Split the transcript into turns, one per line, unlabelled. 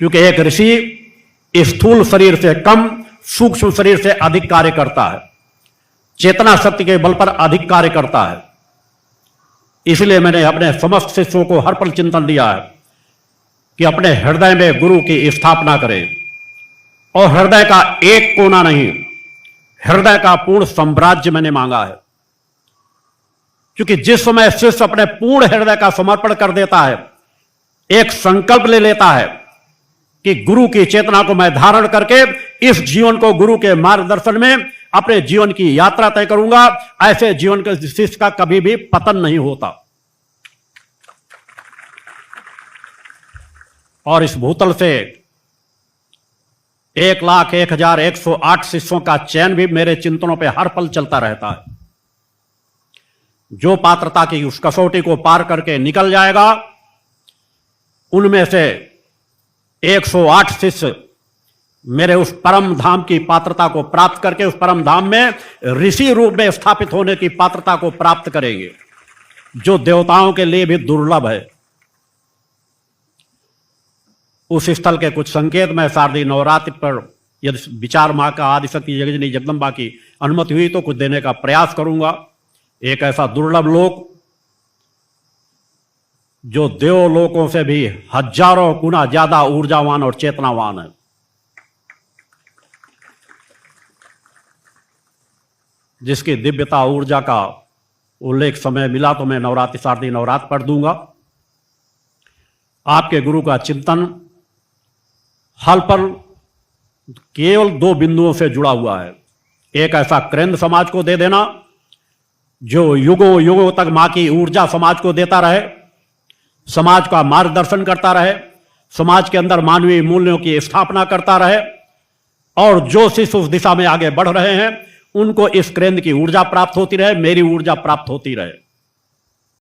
क्योंकि एक ऋषि स्थूल शरीर से कम, सूक्ष्म शरीर से अधिक कार्य करता है, चेतना शक्ति के बल पर अधिक कार्य करता है। इसलिए मैंने अपने समस्त शिष्यों को हर पल चिंतन दिया है कि अपने हृदय में गुरु की स्थापना करें, और हृदय का एक कोना नहीं, हृदय का पूर्ण साम्राज्य मैंने मांगा है। क्योंकि जिस समय शिष्य अपने पूर्ण हृदय का समर्पण कर देता है, एक संकल्प ले लेता है कि गुरु की चेतना को मैं धारण करके इस जीवन को गुरु के मार्गदर्शन में अपने जीवन की यात्रा तय करूंगा, ऐसे जीवन के शिष्य का कभी भी पतन नहीं होता। और इस भूतल से 1,01,108 शिष्यों का चयन भी मेरे चिंतनों पे हर पल चलता रहता है। जो पात्रता की उस कसौटी को पार करके निकल जाएगा, उनमें से 108 शिष्य मेरे उस परम धाम की पात्रता को प्राप्त करके उस परम धाम में ऋषि रूप में स्थापित होने की पात्रता को प्राप्त करेंगे, जो देवताओं के लिए भी दुर्लभ है। उस स्थल के कुछ संकेत मैं शारदीय नवरात्रि पर यदि विचार मां का आदिशक्ति जगजननी जगदम्बा की अनुमति हुई तो कुछ देने का प्रयास करूंगा। एक ऐसा दुर्लभ लोक जो देवलोकों से भी हजारों गुना ज्यादा ऊर्जावान और चेतनावान है, जिसकी दिव्यता ऊर्जा का उल्लेख समय मिला तो मैं नवरात्रि शारदीय नवरात्र पढ़ दूंगा। आपके गुरु का चिंतन हल पर केवल 2 बिंदुओं से जुड़ा हुआ है। एक ऐसा केंद्र समाज को दे देना जो युगों युगों तक मां की ऊर्जा समाज को देता रहे, समाज का मार्गदर्शन करता रहे, समाज के अंदर मानवीय मूल्यों की स्थापना करता रहे, और जो शिष्य उस दिशा में आगे बढ़ रहे हैं उनको इस केंद्र की ऊर्जा प्राप्त होती रहे, मेरी ऊर्जा प्राप्त होती रहे।